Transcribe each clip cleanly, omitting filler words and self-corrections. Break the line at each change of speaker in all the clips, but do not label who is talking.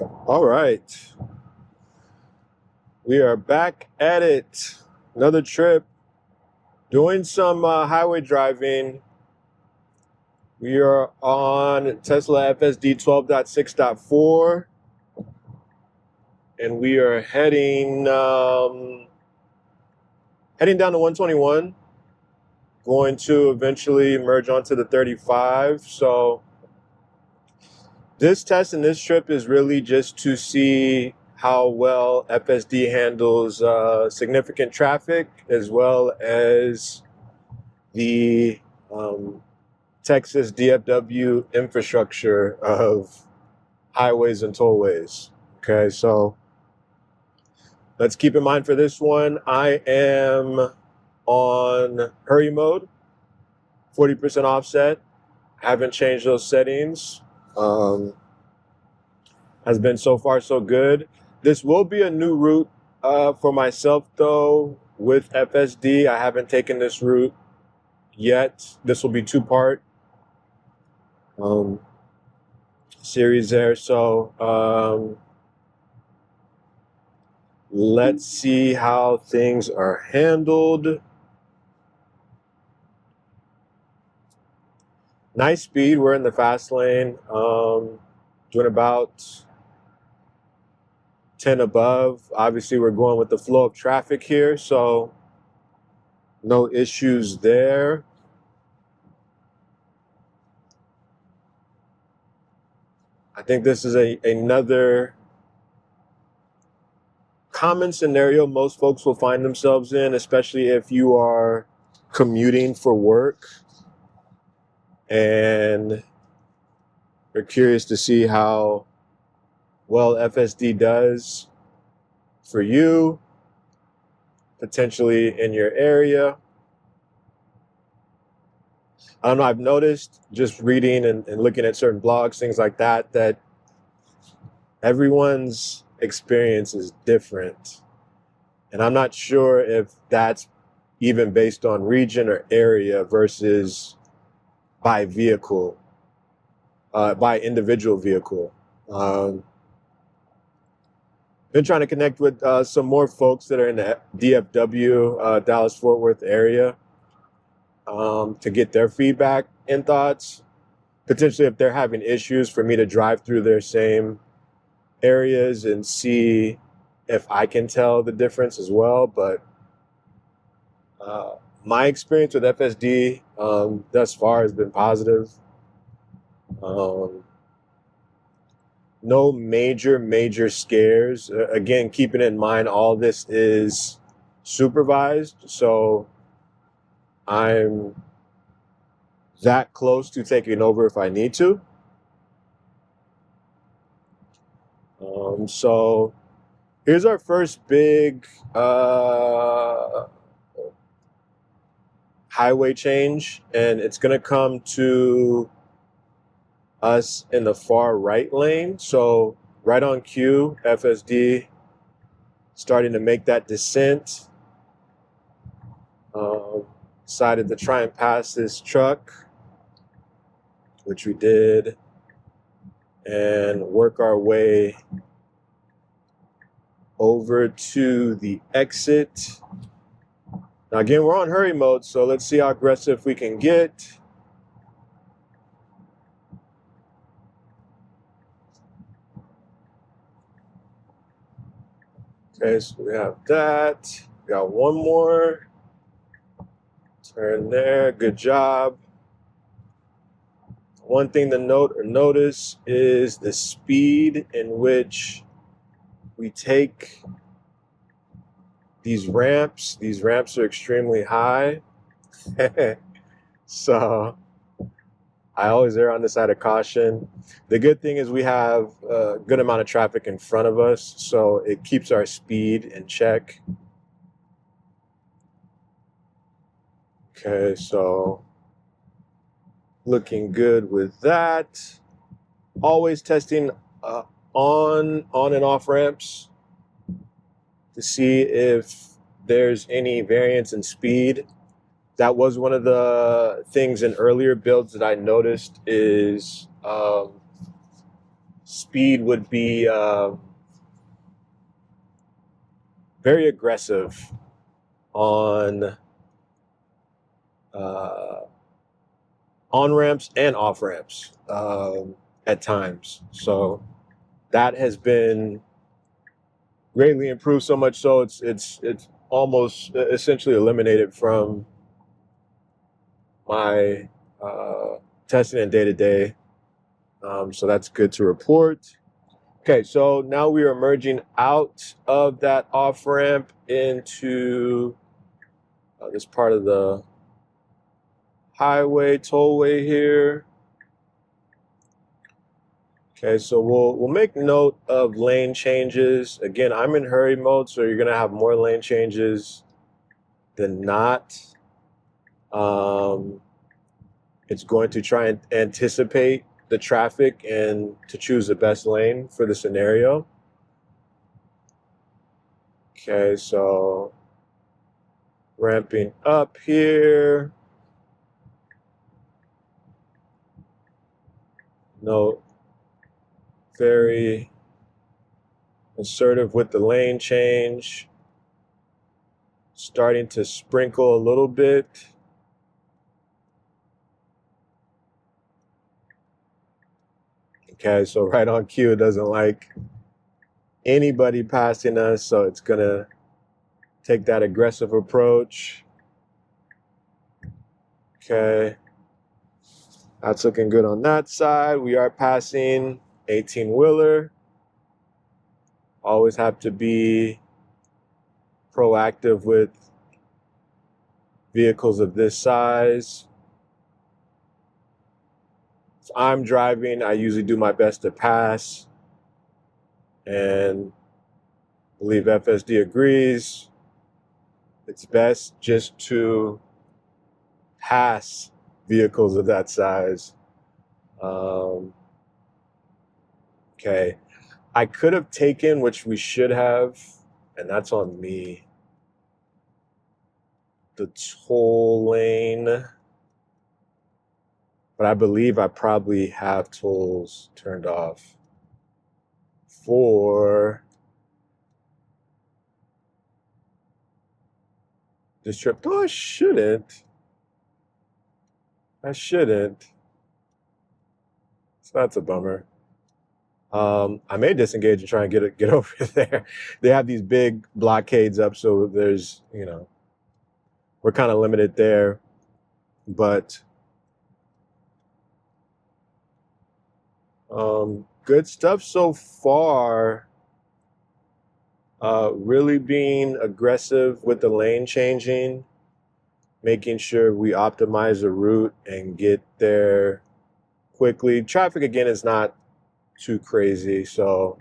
All right. We are back at it. Another trip. Doing some highway driving. We are on Tesla FSD 12.6.4. And we are heading down to 121. Going to eventually merge onto the 35. So this test and this trip is really just to see how well FSD handles significant traffic, as well as the Texas DFW infrastructure of highways and tollways. Okay, so let's keep in mind for this one, I am on hurry mode, 40% offset. Haven't changed those settings. Has been so far so good. This will be a new route for myself though with FSD. I haven't taken this route yet. This will be two-part series there. So let's see how things are handled. Nice speed. We're in the fast lane. Doing about 10 above. Obviously, we're going with the flow of traffic here, so no issues there. I think this is another common scenario most folks will find themselves in, especially if you are commuting for work and you're curious to see how well FSD does for you, potentially in your area. I don't know, I've noticed just reading and looking at certain blogs, things like that, that everyone's experience is different. And I'm not sure if that's even based on region or area versus by vehicle, by individual vehicle. Been trying to connect with some more folks that are in the DFW, Dallas-Fort Worth area to get their feedback and thoughts. Potentially if they're having issues, for me to drive through their same areas and see if I can tell the difference as well. But my experience with FSD thus far has been positive. No major scares. Again, keeping in mind all this is supervised, so I'm that close to taking over if I need to. So here's our first big highway change, and it's going to come to us in the far right lane. So right on cue, FSD starting to make that descent. Decided to try and pass this truck, which we did, and work our way over to the exit. Now again, we're on hurry mode, so let's see how aggressive we can get. Okay, so we have that. We got one more. Turn there, good job. One thing to note or notice is the speed in which we take these ramps. These ramps are extremely high. So I always err on the side of caution. The good thing is we have a good amount of traffic in front of us, so it keeps our speed in check. Okay, so looking good with that. Always testing on and off ramps to see if there's any variance in speed. That was one of the things in earlier builds that I noticed is speed would be very aggressive on uh, on ramps and off ramps at times. So that has been greatly improved, so much so it's almost essentially eliminated from my testing and day to day. So that's good to report. Okay, so now we are merging out of that off ramp into this part of the highway tollway here. Okay, so we'll make note of lane changes. Again, I'm in hurry mode, so you're gonna have more lane changes than not. It's going to try and anticipate the traffic and to choose the best lane for the scenario. Okay, so ramping up here. No, very assertive with the lane change. Starting to sprinkle a little bit. Okay, so right on cue, it doesn't like anybody passing us, so it's gonna take that aggressive approach. Okay, that's looking good on that side. We are passing 18-wheeler. Always have to be proactive with vehicles of this size. If I'm driving, I usually do my best to pass, and I believe FSD agrees. It's best just to pass vehicles of that size. Okay, I could have taken, which we should have, and that's on me, the toll lane. But I believe I probably have tolls turned off for this trip. No, I shouldn't. I shouldn't. So that's a bummer. I may disengage and try and get over there. They have these big blockades up, so there's, we're kind of limited there. But good stuff so far. Really being aggressive with the lane changing, making sure we optimize the route and get there quickly. Traffic, again, is not too crazy, so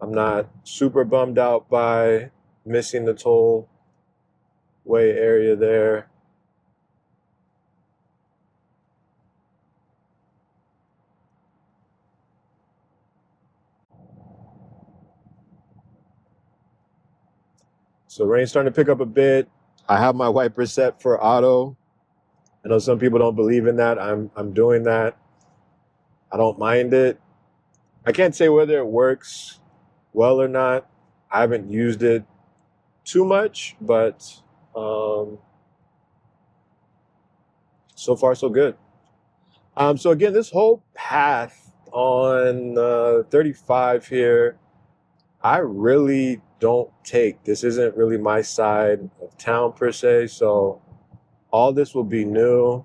I'm not super bummed out by missing the toll way area there. So rain's starting to pick up a bit. I have my wiper set for auto. I know some people don't believe in that. I'm doing that. I don't mind it. I can't say whether it works well or not. I haven't used it too much, but so far so good. So again, this whole path on 35 here, I really don't take. This isn't really my side of town per se, so all this will be new.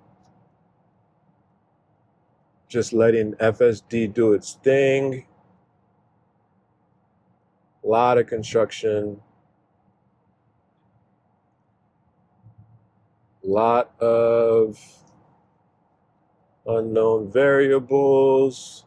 Just letting FSD do its thing. A lot of construction. A lot of unknown variables.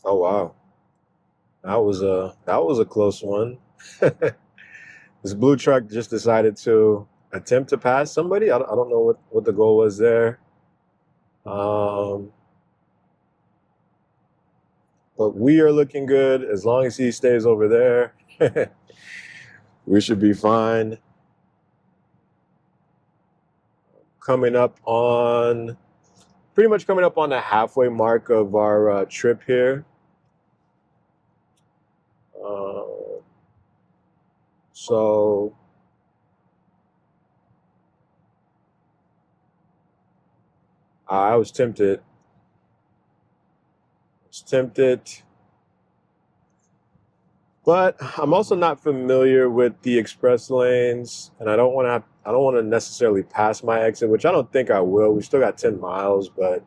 Oh wow, that was a close one. This blue truck just decided to attempt to pass somebody. I don't know what the goal was there. But we are looking good. As long as he stays over there, we should be fine. Coming up on, pretty much coming up on the halfway mark of our trip here. So I was tempted. But I'm also not familiar with the express lanes, and I don't want to necessarily pass my exit, which I don't think I will. We still got 10 miles, but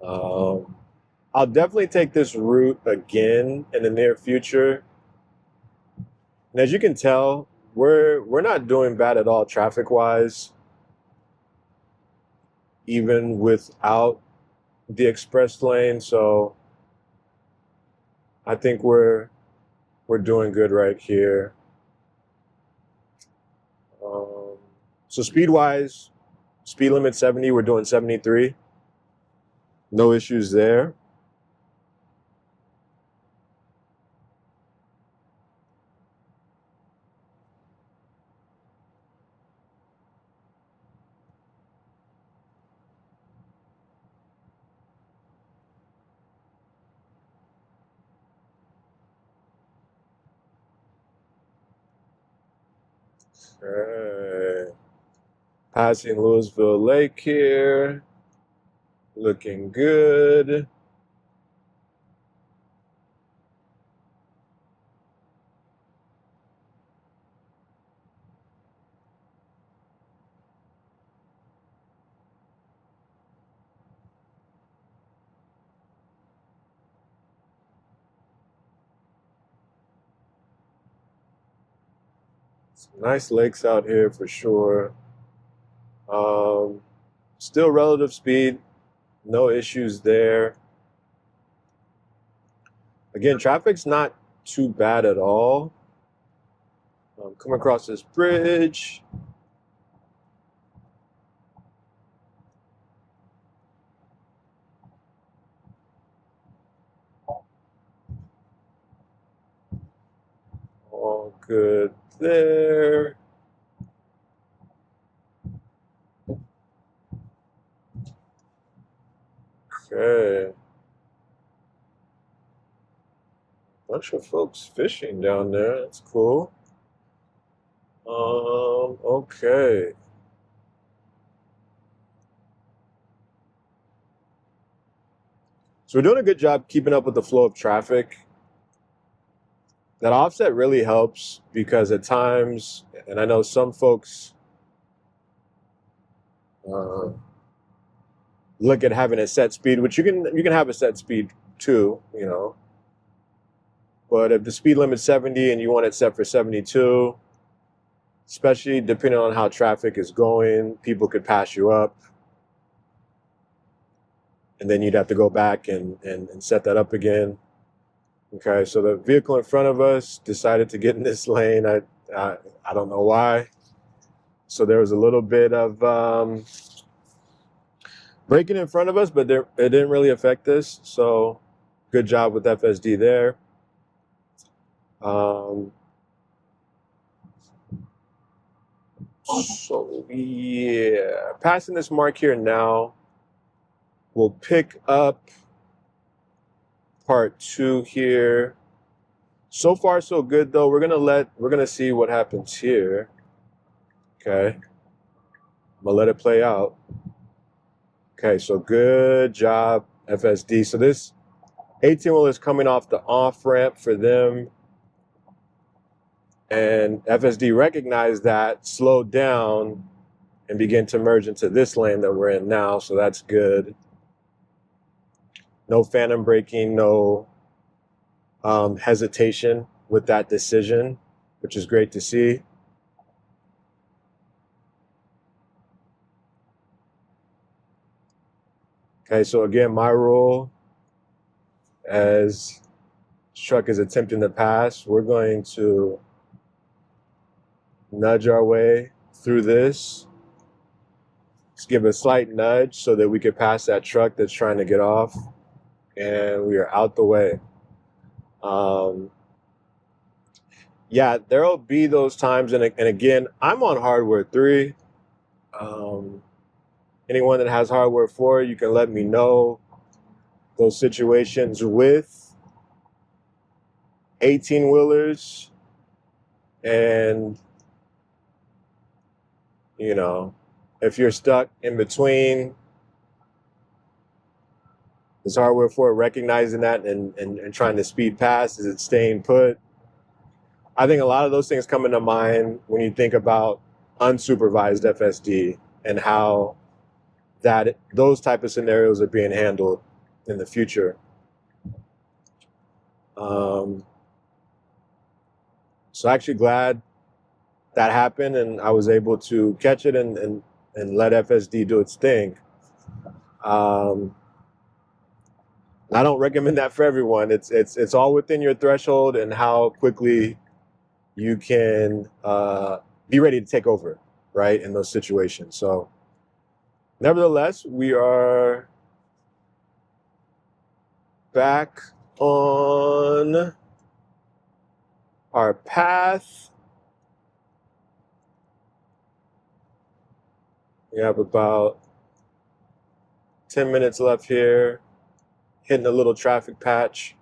I'll definitely take this route again in the near future. And as you can tell, we're not doing bad at all traffic-wise, even without the express lane. So I think we're doing good right here. So speed-wise, speed limit 70, we're doing 73. No issues there. Alright. Passing Louisville Lake here. Looking good. Some nice lakes out here for sure. Still relative speed. No issues there. Again, traffic's not too bad at all. Come across this bridge. All good there. Okay. Bunch of folks fishing down there. That's cool. Okay. So we're doing a good job keeping up with the flow of traffic. That offset really helps because at times, and I know some folks look at having a set speed, which you can have a set speed too, you know. But if the speed limit's 70 and you want it set for 72, especially depending on how traffic is going, people could pass you up. And then you'd have to go back and set that up again. Okay, so the vehicle in front of us decided to get in this lane. I don't know why. So there was a little bit of braking in front of us, but it didn't really affect us. So good job with FSD there. So yeah, passing this mark here now. We'll pick up part 2 here. So far, so good though. We're gonna see what happens here. Okay. I'm gonna let it play out. Okay, so good job, FSD. So this 18-wheel is coming off the off-ramp for them. And FSD recognized that, slowed down, and began to merge into this lane that we're in now. So that's good. No phantom braking, no hesitation with that decision, which is great to see. Okay, so again, my rule as truck is attempting to pass. We're going to nudge our way through this. Just give a slight nudge so that we can pass that truck that's trying to get off, and we are out the way. Yeah, there'll be those times, and again, I'm on hardware 3. Anyone that has hardware 4, you can let me know those situations with 18-wheelers, and you know, if you're stuck in between, is hardware 4 recognizing that and trying to speed past? Is it staying put? I think a lot of those things come into mind when you think about unsupervised FSD and how those type of scenarios are being handled in the future. So actually glad that happened and I was able to catch it and let FSD do its thing. I don't recommend that for everyone. It's all within your threshold and how quickly you can be ready to take over, right, in those situations. So nevertheless, we are back on our path. We have about 10 minutes left here, hitting a little traffic patch.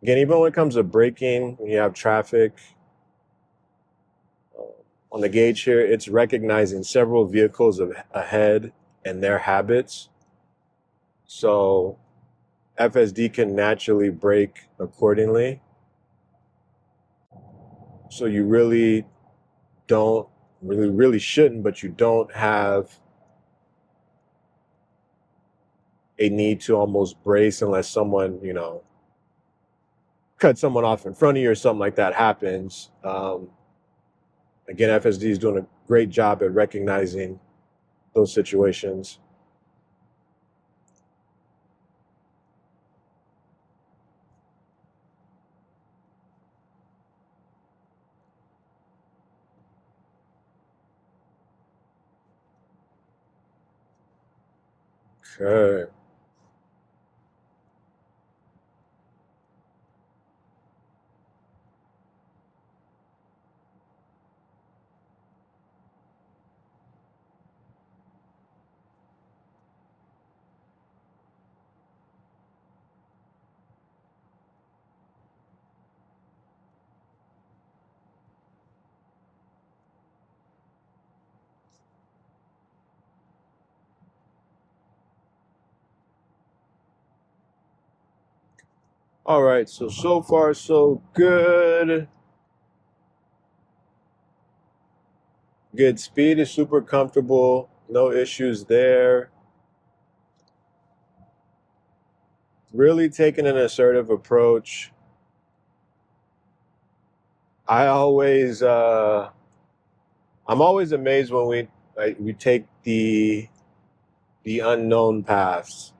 Again, even when it comes to braking, when you have traffic, on the gauge here, it's recognizing several vehicles ahead and their habits. So FSD can naturally brake accordingly. So you really shouldn't, but you don't have a need to almost brace unless someone, cut someone off in front of you or something like that happens. Again, FSD is doing a great job at recognizing those situations. Okay. All right, so far so good. Good speed is super comfortable. No issues there. Really taking an assertive approach. I'm always amazed when we take the unknown paths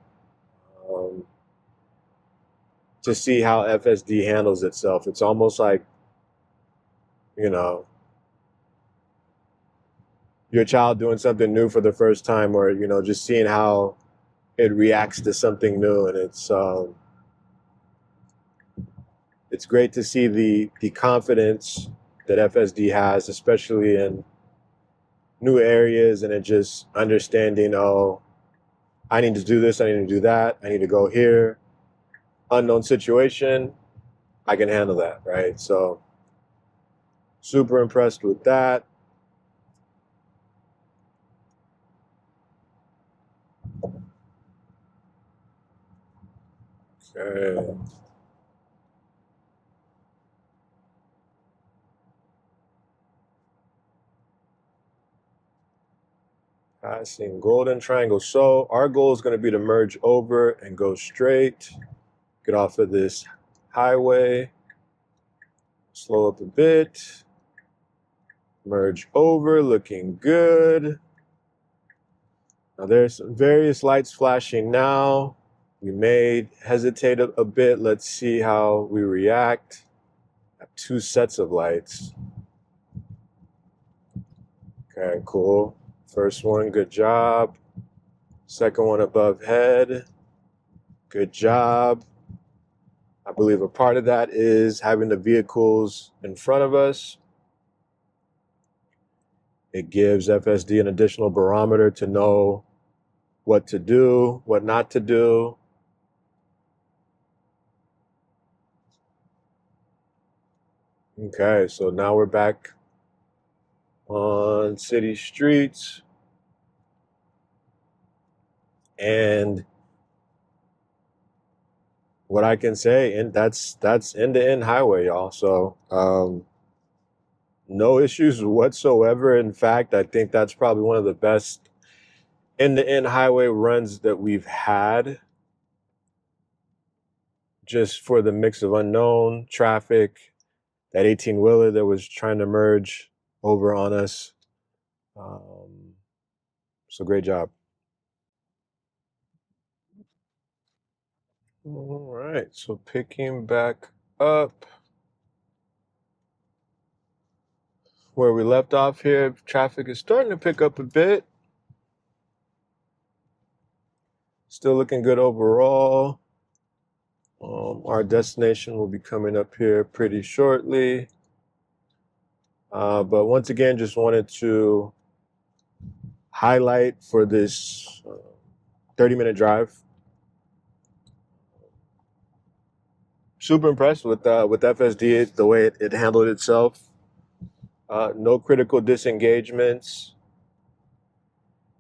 to see how FSD handles itself. It's almost like, your child doing something new for the first time, or just seeing how it reacts to something new, and it's great to see the confidence that FSD has, especially in new areas, and it just understanding, oh, I need to do this, I need to do that, I need to go here. Unknown situation, I can handle that, right? So super impressed with that. Okay. Passing golden triangle. So our goal is going to be to merge over and go straight. Get off of this highway. Slow up a bit. Merge over, looking good. Now there's various lights flashing now. We may hesitate a bit. Let's see how we react. I have 2 sets of lights. Okay, cool. First one, good job. Second one above head, good job. I believe a part of that is having the vehicles in front of us. It gives FSD an additional barometer to know what to do, what not to do. Okay, so now we're back on city streets. And what I can say, and that's end-to-end highway, y'all. So no issues whatsoever. In fact, I think that's probably one of the best end-to-end highway runs that we've had, just for the mix of unknown traffic, that 18-wheeler that was trying to merge over on us. So great job. All right, so picking back up where we left off here, traffic is starting to pick up a bit. Still looking good overall. Our destination will be coming up here pretty shortly. But once again, just wanted to highlight for this 30-minute drive. Super impressed with FSD, the way it handled itself. No critical disengagements.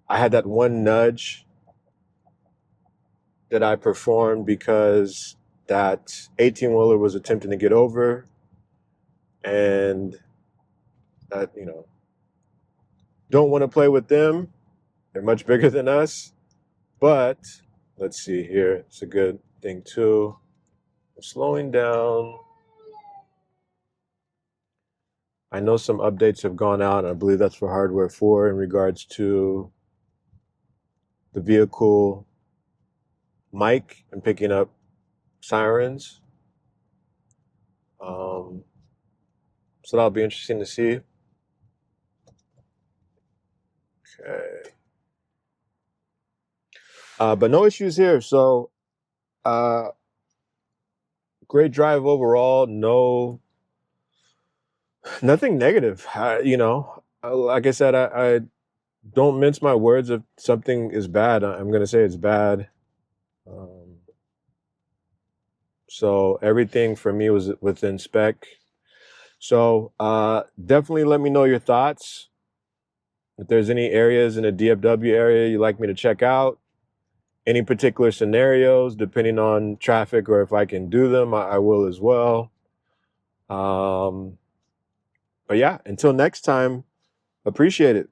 I had that one nudge that I performed because that 18-wheeler was attempting to get over, and that, don't want to play with them. They're much bigger than us. But let's see here. It's a good thing too. I'm slowing down. I know some updates have gone out, and I believe that's for hardware 4 in regards to the vehicle mic and picking up sirens. So that'll be interesting to see. Okay. But no issues here. So great drive overall. Nothing negative. Like I said, I don't mince my words. If something is bad, I'm going to say it's bad. So everything for me was within spec. So definitely let me know your thoughts. If there's any areas in the DFW area you'd like me to check out, any particular scenarios, depending on traffic or if I can do them, I will as well. But yeah, until next time, appreciate it.